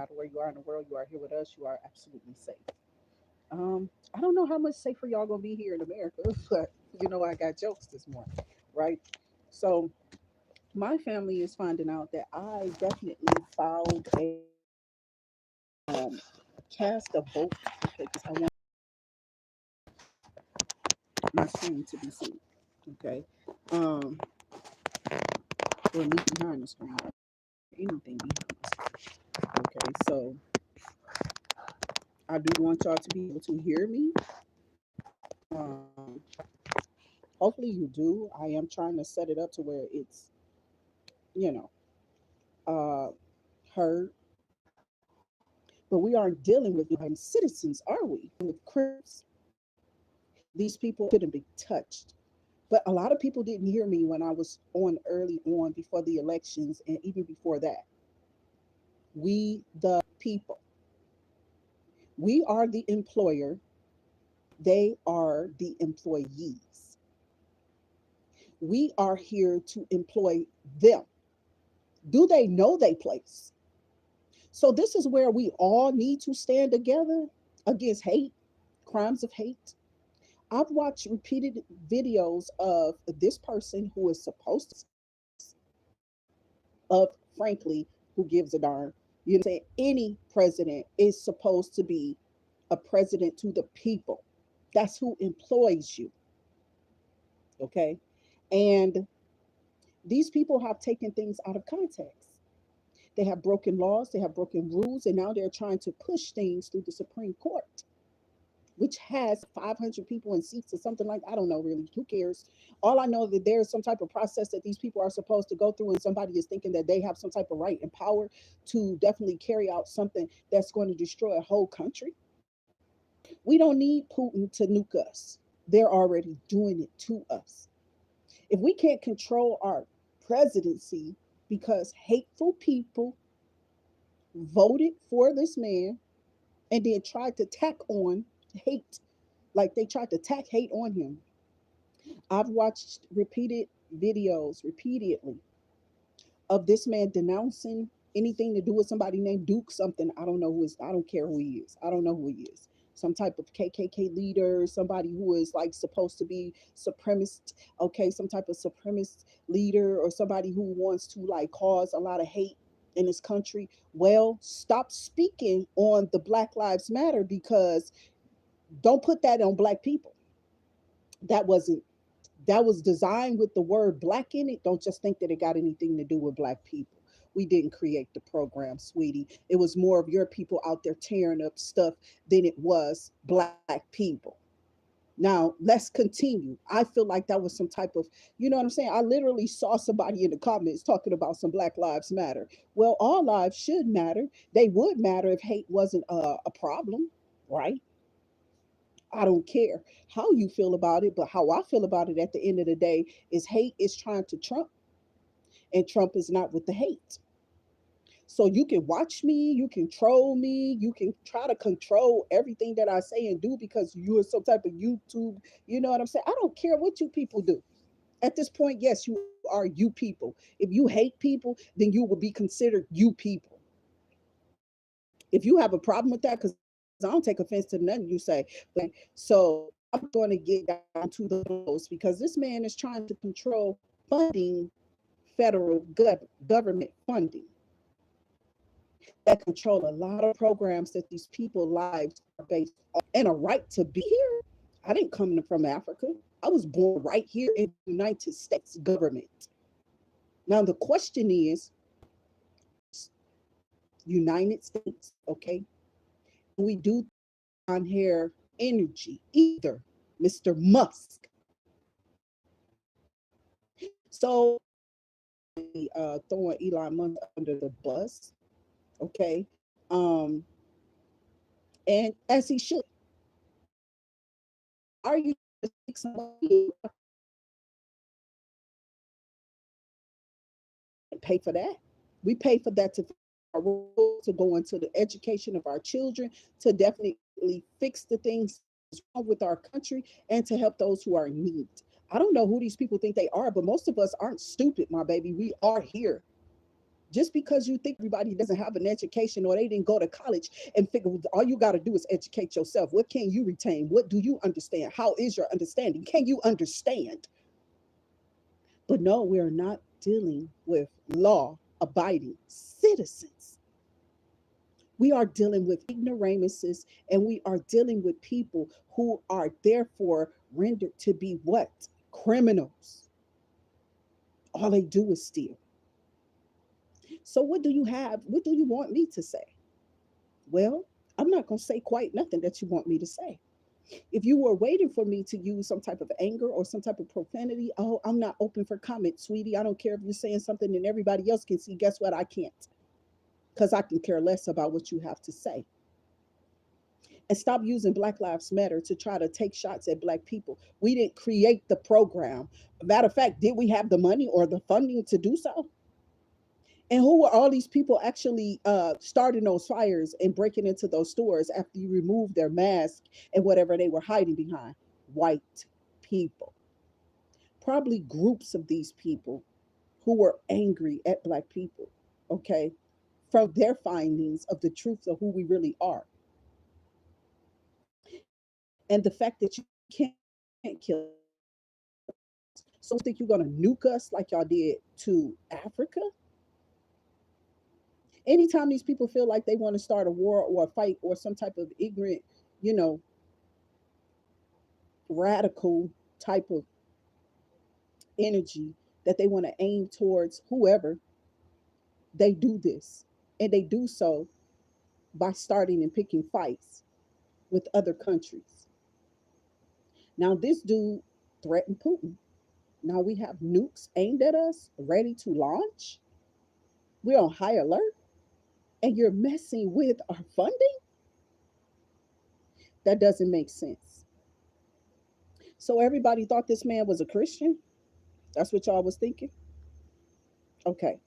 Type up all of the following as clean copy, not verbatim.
matter where you are in the world, you are here with us. You are absolutely safe. I don't know how much safer y'all gonna be here in America, but I got jokes this morning, right? So my family is finding out that I definitely filed a cast a vote, okay, because I want my screen to be seen. Okay. Um, or me behind the screen. Anything behind the screen. Okay, so I do want y'all to be able to hear me. Um, hopefully you do. I am trying to set it up to where it's, you know, uh, heard. But we aren't dealing with citizens, are we? With criminals. These people couldn't be touched. But a lot of people didn't hear me when I was on early on before the elections and even before that. We, the people, we are the employer, they are the employees. We are here to employ them. Do they know they place? So, this is where we all need to stand together against hate, crimes of hate. I've watched repeated videos of this person who is supposed to, of frankly, who gives a darn. Say any president is supposed to be a president to the people. That's who employs you. Okay. And these people have taken things out of context. They have broken laws, they have broken rules, and now they're trying to push things through the Supreme Court, which has 500 people in seats or something like, I don't know really. Who cares? All I know that there's some type of process that these people are supposed to go through, and somebody is thinking that they have some type of right and power to definitely carry out something that's going to destroy a whole country. We don't need Putin to nuke us. They're already doing it to us. If we can't control our presidency because hateful people voted for this man and then tried to tack on hate, like they tried to tack hate on him. I've watched repeated videos repeatedly of this man denouncing anything to do with somebody named Duke something. I don't know who is, I don't care who he is. I don't know who he is. Some type of KKK leader, somebody who is like supposed to be supremacist, okay, some type of supremacist leader or somebody who wants to like cause a lot of hate in this country. Well, stop speaking on the Black Lives Matter because don't put that on black people. That wasn't, that was designed with the word black in it. Don't just think that it got anything to do with black people. We didn't create the program, sweetie. It was more of your people out there tearing up stuff than it was black people. Now, let's continue. I feel like that was some type of, you know what I'm saying? I literally saw somebody in the comments talking about some Black Lives Matter. Well, all lives should matter. They would matter if hate wasn't a problem, right? I don't care how you feel about it, but how I feel about it at the end of the day is hate is trying to trump, and Trump is not with the hate. So you can watch me, you can troll me, you can try to control everything that I say and do because you're some type of YouTube, you know what I'm saying? I don't care what you people do. At this point, yes, you are you people. If you hate people, then you will be considered you people. If you have a problem with that, because I don't take offense to nothing you say, but so I'm going to get down to the blows because this man is trying to control funding, federal government funding that control a lot of programs that these people lives are based on, and a right to be here. I didn't come from Africa. I was born right here in the United States government. Now the question is, United States, okay? Can we do on here energy either, Mr. Musk? So throwing Elon Musk under the bus, okay? Um, and as he should. Are you take somebody pay for that? We pay for that to our roads, to go into the education of our children, to definitely fix the things wrong with our country, and to help those who are in need. I don't know who these people think they are, but most of us aren't stupid, my baby. We are here. Just because you think everybody doesn't have an education or they didn't go to college and figure all you got to do is educate yourself. What can you retain? What do you understand? How is your understanding? Can you understand? But no, we are not dealing with law abiding citizens. We are dealing with ignoramuses, and we are dealing with people who are therefore rendered to be what? Criminals. All they do is steal. So, what do you have? What do you want me to say? Well, I'm not going to say quite nothing that you want me to say. If you were waiting for me to use some type of anger or some type of profanity, oh, I'm not open for comment, sweetie. I don't care if you're saying something and everybody else can see. Guess what? I can't, because I can care less about what you have to say. And stop using Black Lives Matter to try to take shots at Black people. We didn't create the program. Matter of fact, did we have the money or the funding to do so? And who were all these people actually starting those fires and breaking into those stores after you removed their mask and whatever they were hiding behind? White people. Probably groups of these people who were angry at Black people, okay, from their findings of the truth of who we really are. And the fact that you can't kill us. So think you're going to nuke us like y'all did to Africa? Anytime these people feel like they want to start a war or a fight or some type of ignorant, you know, radical type of energy that they want to aim towards whoever, they do this. And they do so by starting and picking fights with other countries. Now, this dude threatened Putin. Now we have nukes aimed at us, ready to launch. We're on high alert, and you're messing with our funding? That doesn't make sense. So everybody thought this man was a Christian? That's what y'all was thinking? Okay.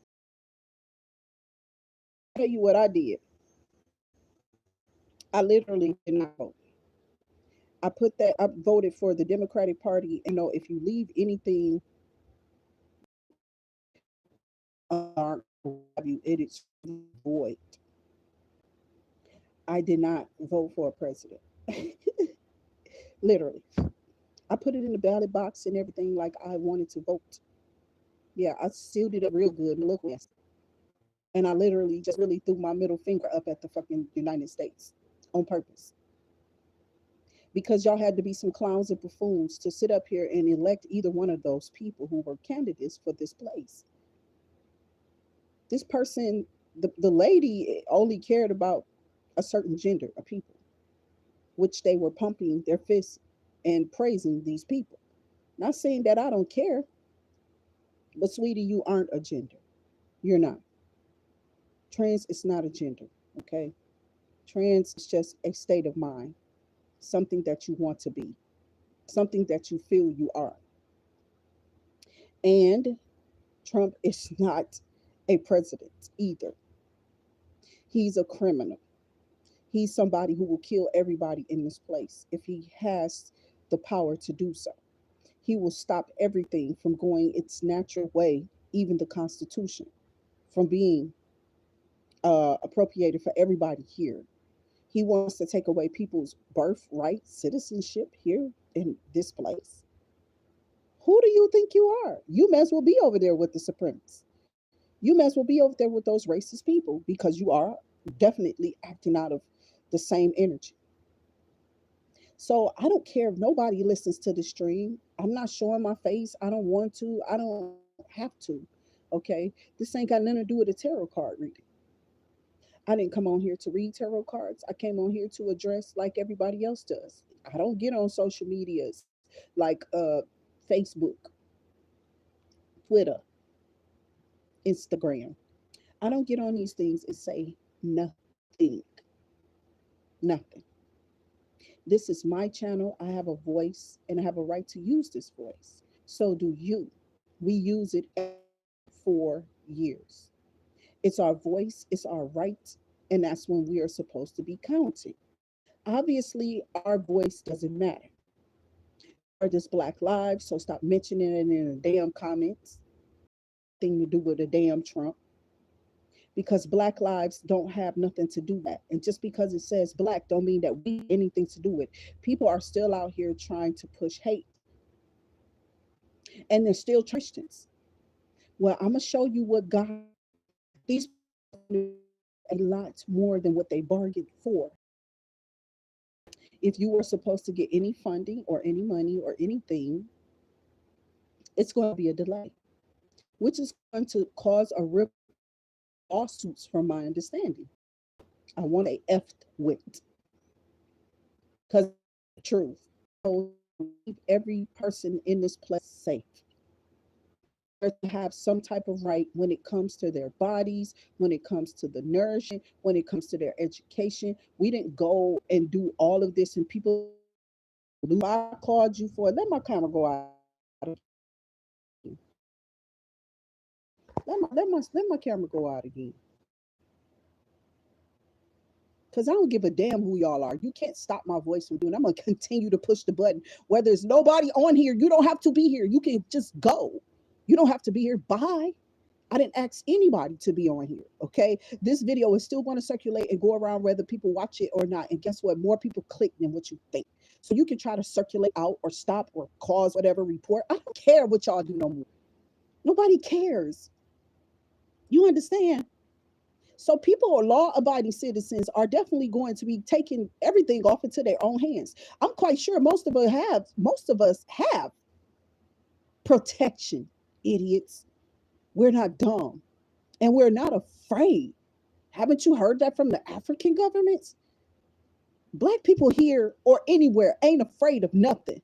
Tell you what I did. I literally did not vote. I voted for the Democratic Party. And you know, if you leave anything it is void. I did not vote for a president. Literally. I put it in the ballot box and everything like I wanted to vote. Yeah, I sealed it up real good and look nasty. And I literally just really threw my middle finger up at the fucking United States on purpose. Because y'all had to be some clowns and buffoons to sit up here and elect either one of those people who were candidates for this place. This person, the lady only cared about a certain gender of people, which they were pumping their fists and praising these people. Not saying that I don't care, but sweetie, you aren't a gender. You're not. Trans is not a gender, okay? Trans is just a state of mind, something that you want to be, something that you feel you are. And Trump is not a president either. He's a criminal. He's somebody who will kill everybody in this place if he has the power to do so. He will stop everything from going its natural way, even the Constitution, from being appropriated for everybody here. He wants to take away people's birthright citizenship here in this place. Who do you think you are? You may as well be over there with the supremacists. You may as well be over there with those racist people because you are definitely acting out of the same energy. So I don't care if nobody listens to the stream. I'm not showing my face. I don't want to. I don't have to. Okay. This ain't got nothing to do with a tarot card reading. I didn't come on here to read tarot cards. I came on here to address like everybody else does. I don't get on social medias like Facebook, Twitter, Instagram. I don't get on these things and say nothing. Nothing. This is my channel. I have a voice and I have a right to use this voice. So do you. We use it every 4 years. It's our voice, it's our right, and that's when we are supposed to be counted. Obviously, our voice doesn't matter. Or just Black Lives, so stop mentioning it in the damn comments. Thing to do with a damn Trump. because black lives don't have nothing to do with that. And just because it says black don't mean that we anything to do with. People are still out here trying to push hate, and they're still Christians. Well, I'm gonna show you what God, these a lot more than what they bargained for. If you were supposed to get any funding or any money or anything, it's going to be a delay, which is going to cause a rip lawsuits from my understanding. I want a effed with, because the truth. So keep every person in this place safe. To have some type of right when it comes to their bodies, when it comes to the nourishment, when it comes to their education. We didn't go and do all of this, and people, I called you for it. Let my camera go out. Let my camera go out again. Because I don't give a damn who y'all are. You can't stop my voice from doing. I'm gonna continue to push the button. Whether there's nobody on here, you don't have to be here. You can just go. You don't have to be here. Bye. I didn't ask anybody to be on here. Okay. This video is still going to circulate and go around whether people watch it or not. And guess what? More people click than what you think. So you can try to circulate out or stop or cause whatever report. I don't care what y'all do no more. Nobody cares. You understand? So people or law-abiding citizens are definitely going to be taking everything off into their own hands. I'm quite sure most of us have protection, idiots. We're not dumb and we're not afraid. Haven't you heard that from the African governments? Black people here or anywhere ain't afraid of nothing.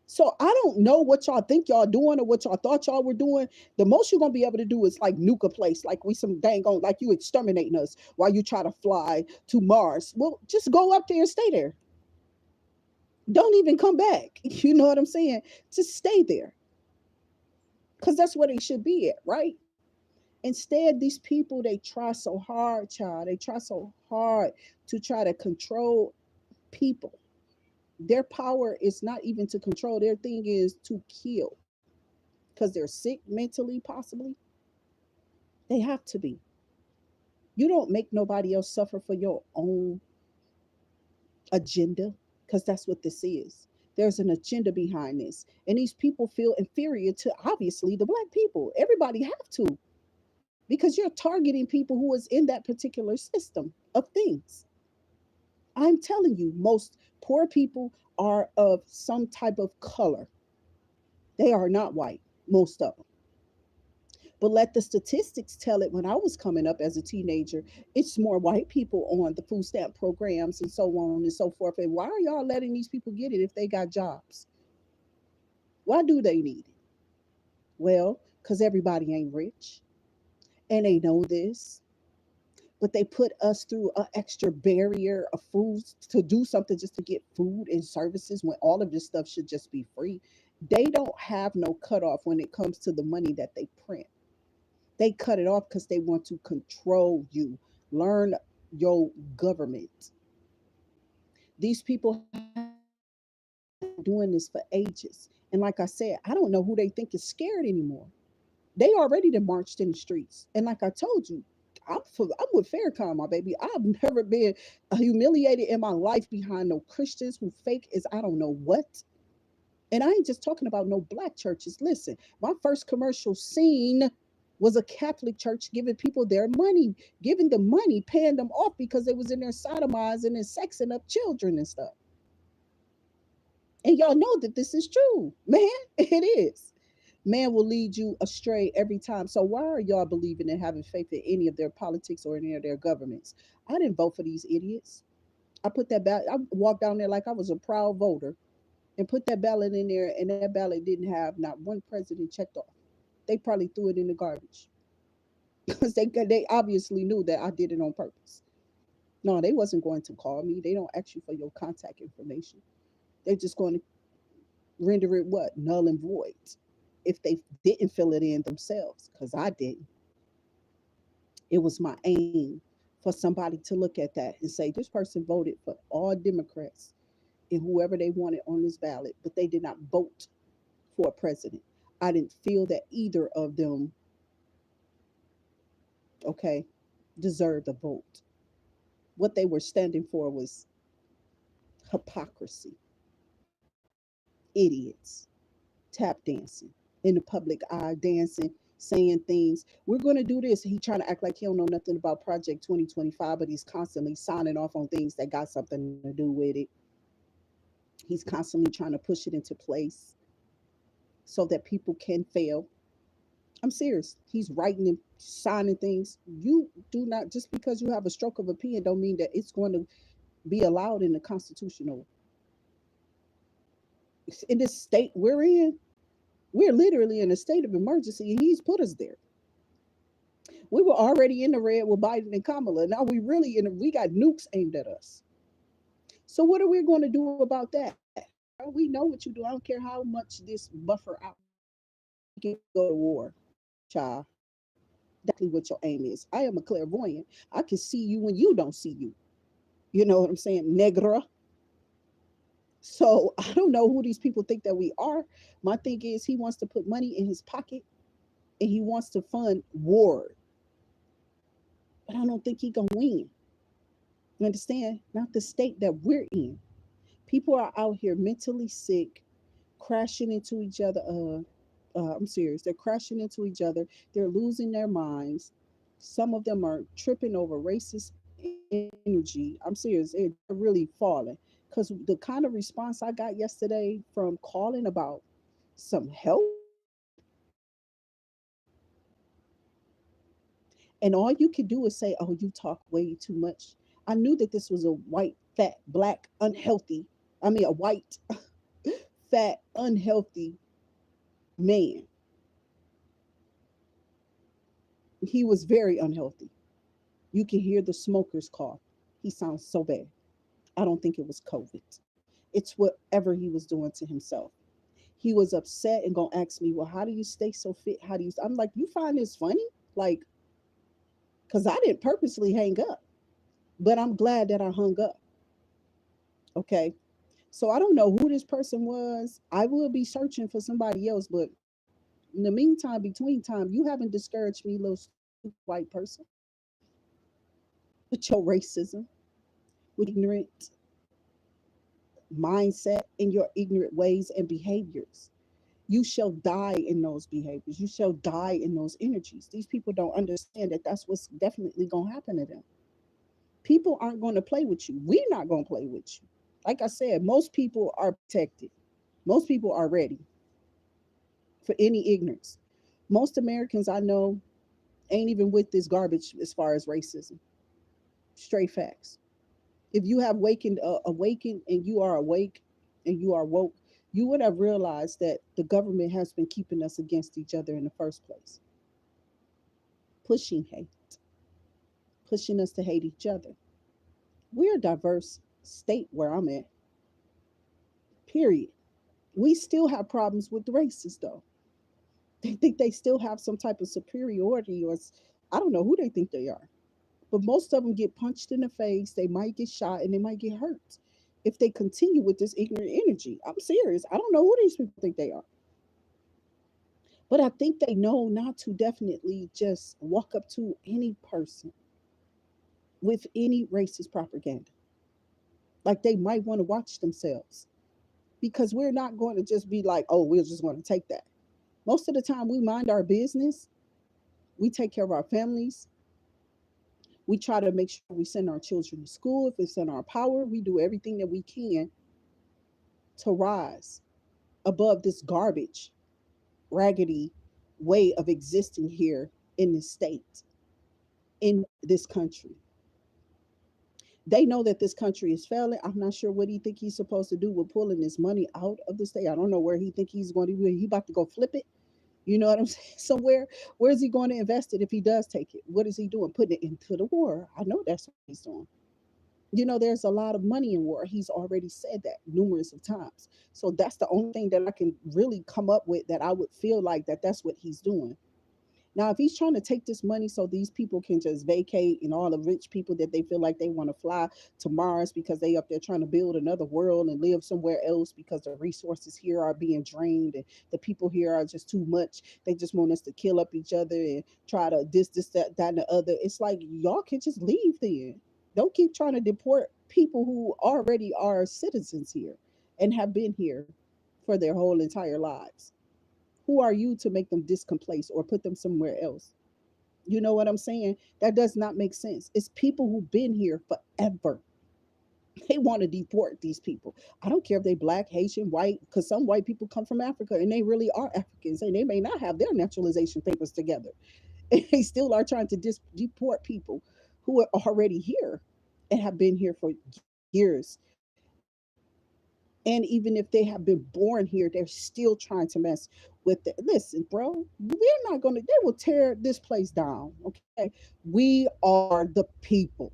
So I don't know what y'all think y'all doing or what y'all thought y'all were doing. The most you're gonna be able to do is like nuke a place, like we some dang on, like you exterminating us while you try to fly to Mars. Well, just go up there and stay there. Don't even come back. You know what I'm saying? Just stay there, because that's where they should be at, right? Instead, these people, they try so hard, child. They try so hard to try to control people. Their power is not even to control. Their thing is to kill, because they're sick mentally, possibly. They have to be. You don't make nobody else suffer for your own agenda, because that's what this is. There's an agenda behind this. And these people feel inferior to obviously the black people. Everybody have to, because you're targeting people who is in that particular system of things. I'm telling you, most poor people are of some type of color. They are not white, most of them. But let the statistics tell it. When I was coming up as a teenager, it's more white people on the food stamp programs and so on and so forth. And why are y'all letting these people get it if they got jobs? Why do they need it? Well, because everybody ain't rich and they know this, but they put us through an extra barrier of food to do something just to get food and services when all of this stuff should just be free. They don't have no cutoff when it comes to the money that they print. They cut it off because they want to control you. Learn your government. These people doing this for ages. And like I said, I don't know who they think is scared anymore. They already done marched in the streets. And like I told you, I'm with Farrakhan, my baby. I've never been humiliated in my life behind no Christians who fake is I don't know what. And I ain't just talking about no black churches. Listen, my first commercial scene was a Catholic church giving people their money, giving them money, paying them off because they was in there sodomizing and sexing up children and stuff. And y'all know that this is true, man. It is. Man will lead you astray every time. So why are y'all believing and having faith in any of their politics or any of their governments? I didn't vote for these idiots. I put that ballot. I walked down there like I was a proud voter and put that ballot in there, and that ballot didn't have not one president checked off. They probably threw it in the garbage because they obviously knew that I did it on purpose. No, they wasn't going to call me. They don't ask you for your contact information. They're just going to render it what? Null and void if they didn't fill it in themselves, because I didn't. It was my aim for somebody to look at that and say, this person voted for all Democrats and whoever they wanted on this ballot, but they did not vote for a president. I didn't feel that either of them okay, deserved a vote. What they were standing for was hypocrisy, idiots, tap dancing, in the public eye, dancing, saying things. We're going to do this. He trying to act like he don't know nothing about Project 2025, but he's constantly signing off on things that got something to do with it. He's constantly trying to push it into place so that people can fail. I'm serious. He's writing and signing things. You do not, just because you have a stroke of a pen don't mean that it's going to be allowed in the constitutional, in this state we're in. We're literally in a state of emergency, and he's put us there. We were already in the red with Biden and Kamala. Now we really we got nukes aimed at us. So what are we going to do about that? We know what you do. I don't care how much this buffer out. We can go to war, child. Exactly what your aim is. I am a clairvoyant. I can see you when you don't see you. You know what I'm saying? Negra. So I don't know who these people think that we are. My thing is he wants to put money in his pocket and he wants to fund war. But I don't think he gonna win. You understand? Not the state that we're in. People are out here mentally sick, crashing into each other. I'm serious. They're crashing into each other. They're losing their minds. Some of them are tripping over racist energy. I'm serious. They're really falling. Because the kind of response I got yesterday from calling about some help, and all you could do is say, "Oh, you talk way too much." I knew that this was a white, fat, black, unhealthy. I mean, a white, fat, unhealthy man. He was very unhealthy. You can hear the smokers cough. He sounds so bad. I don't think it was COVID. It's whatever he was doing to himself. He was upset and gonna ask me, "Well, how do you stay so fit? How do you?" I'm like, "You find this funny?" Like, because I didn't purposely hang up, but I'm glad that I hung up. Okay. So I don't know who this person was. I will be searching for somebody else, but in the meantime, between time, you haven't discouraged me, little stupid white person, with your racism, with ignorant mindset and your ignorant ways and behaviors. You shall die in those behaviors. You shall die in those energies. These people don't understand that that's what's definitely going to happen to them. People aren't going to play with you. We're not going to play with you. Like I said, most people are protected. Most people are ready for any ignorance. Most Americans I know ain't even with this garbage as far as racism. Straight facts. If you have awakened and you are awake and you are woke, you would have realized that the government has been keeping us against each other in the first place, pushing hate, pushing us to hate each other. We're a diverse state where I'm at, period. We still have problems with the racists, though. They think they still have some type of superiority, or I don't know who they think they are. But most of them get punched in the face, they might get shot, and they might get hurt if they continue with this ignorant energy. I'm serious. I don't know who these people think they are. But I think they know not to definitely just walk up to any person with any racist propaganda. Like they might want to watch themselves because we're not going to just be like, oh, we're just going to take that. Most of the time, we mind our business, we take care of our families, we try to make sure we send our children to school. If it's in our power, we do everything that we can to rise above this garbage, raggedy way of existing here in this state, in this country. They know that this country is failing. I'm not sure what he think he's supposed to do with pulling this money out of the state. I don't know where he think he's going to be. He about to go flip it. You know what I'm saying? Somewhere. Where is he going to invest it if he does take it? What is he doing? Putting it into the war. I know that's what he's doing. You know, there's a lot of money in war. He's already said that numerous of times. So that's the only thing that I can really come up with that I would feel like that that's what he's doing. Now, if he's trying to take this money so these people can just vacate, and all the rich people that they feel like they want to fly to Mars because they up there trying to build another world and live somewhere else because the resources here are being drained and the people here are just too much. They just want us to kill up each other and try to this, that, and the other. It's like y'all can just leave then. Don't keep trying to deport people who already are citizens here and have been here for their whole entire lives. Who are you to make them displaced or put them somewhere else? You know what I'm saying? That does not make sense. It's people who've been here forever. They want to deport these people. I don't care if they black, Haitian, white, because some white people come from Africa and they really are Africans and they may not have their naturalization papers together. And they still are trying to deport people who are already here and have been here for years. And even if they have been born here, they're still trying to mess with it. Listen, bro, we're not going to, they will tear this place down. Okay. We are the people.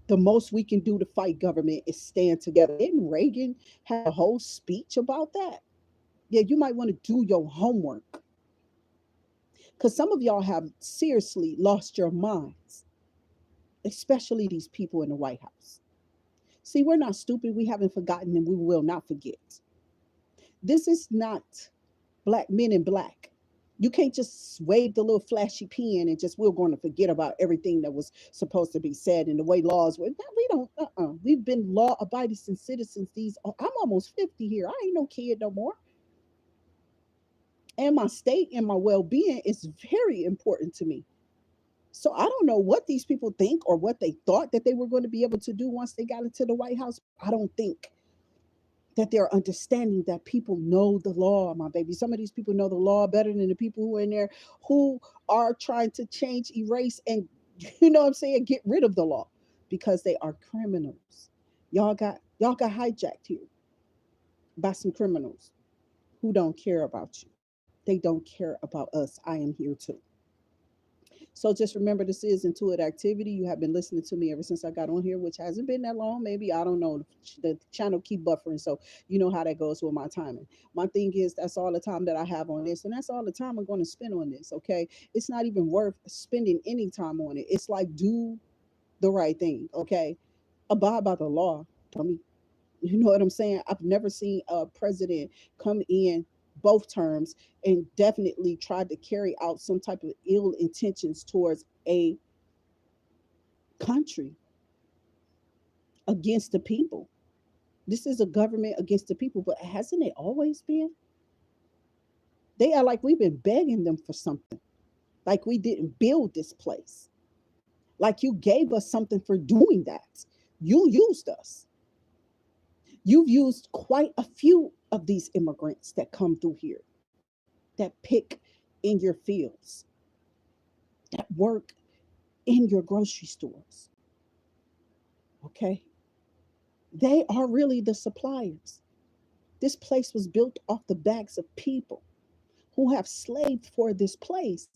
The most we can do to fight government is stand together. Didn't Reagan have a whole speech about that? Yeah, you might want to do your homework because some of y'all have seriously lost your minds, especially these people in the White House. See, we're not stupid. We haven't forgotten and we will not forget. This is not black men in black. You can't just wave the little flashy pen and just we're going to forget about everything that was supposed to be said and the way laws were. No, we don't. We've been law abiding citizens. I'm almost 50 here. I ain't no kid no more. And my state and my well being is very important to me. So I don't know what these people think or what they thought that they were going to be able to do once they got into the White House. I don't think that they're understanding that people know the law, my baby. Some of these people know the law better than the people who are in there who are trying to change, erase, and you know what I'm saying, get rid of the law because they are criminals. Y'all got hijacked here by some criminals who don't care about you. They don't care about us. I am here too. So just remember, this is Intuit Activity. You have been listening to me ever since I got on here, which hasn't been that long. Maybe, I don't know. The channel keep buffering, so you know how that goes with my timing. My thing is that's all the time that I have on this, and that's all the time I'm going to spend on this. Okay, it's not even worth spending any time on it. It's like do the right thing. Okay, abide by the law. Dummy. You know what I'm saying? I've never seen a president come in both terms and definitely tried to carry out some type of ill intentions towards a country against the people. This is a government against the people, but hasn't it always been? They are like we've been begging them for something, like we didn't build this place, like you gave us something for doing that. You used us. You've used quite a few of these immigrants that come through here that pick in your fields, that work in your grocery stores. Okay. They are really the suppliers. This place was built off the backs of people who have slaved for this place.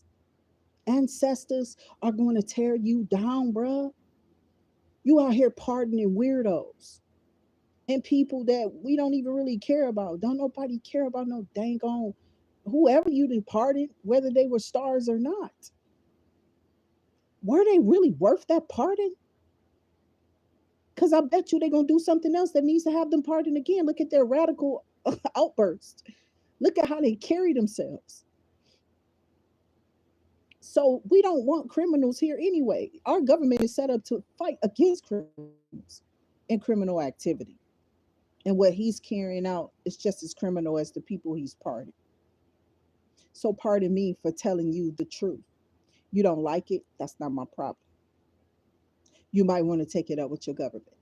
Ancestors are going to tear you down, bruh. You out here pardoning weirdos and people that we don't even really care about. Don't nobody care about no dang on whoever you departed, whether they were stars or not. Were they really worth that pardon? Because I bet you they're going to do something else that needs to have them pardoned again. Look at their radical outburst. Look at how they carry themselves. So we don't want criminals here anyway. Our government is set up to fight against criminals and criminal activity. And what he's carrying out is just as criminal as the people he's pardoning. So pardon me for telling you the truth. You don't like it, that's not my problem. You might want to take it up with your government.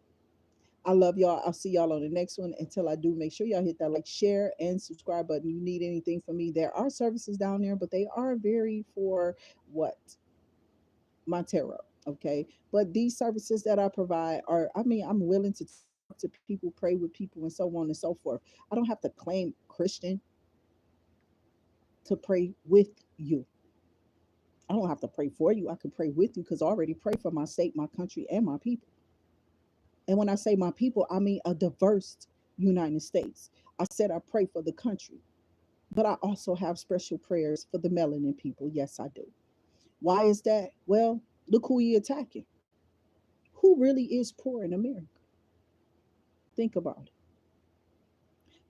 I love y'all. I'll see y'all on the next one. Until I do, make sure y'all hit that like, share, and subscribe button. You need anything from me, there are services down there, but they are very for what? My tarot. Okay. But these services that I provide are, I mean, I'm willing to talk to people, pray with people, and so on and so forth. I don't have to claim Christian to pray with you. I don't have to pray for you. I can pray with you because I already pray for my state, my country, and my people. And when I say my people, I mean a diverse United States. I said I pray for the country. But I also have special prayers for the melanin people. Yes, I do. Why is that? Well, look who you're attacking. Who really is poor in America? Think about it.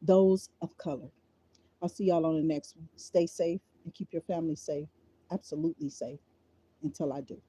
Those of color. I'll see y'all on the next one. Stay safe and keep your family safe. Absolutely safe until I do.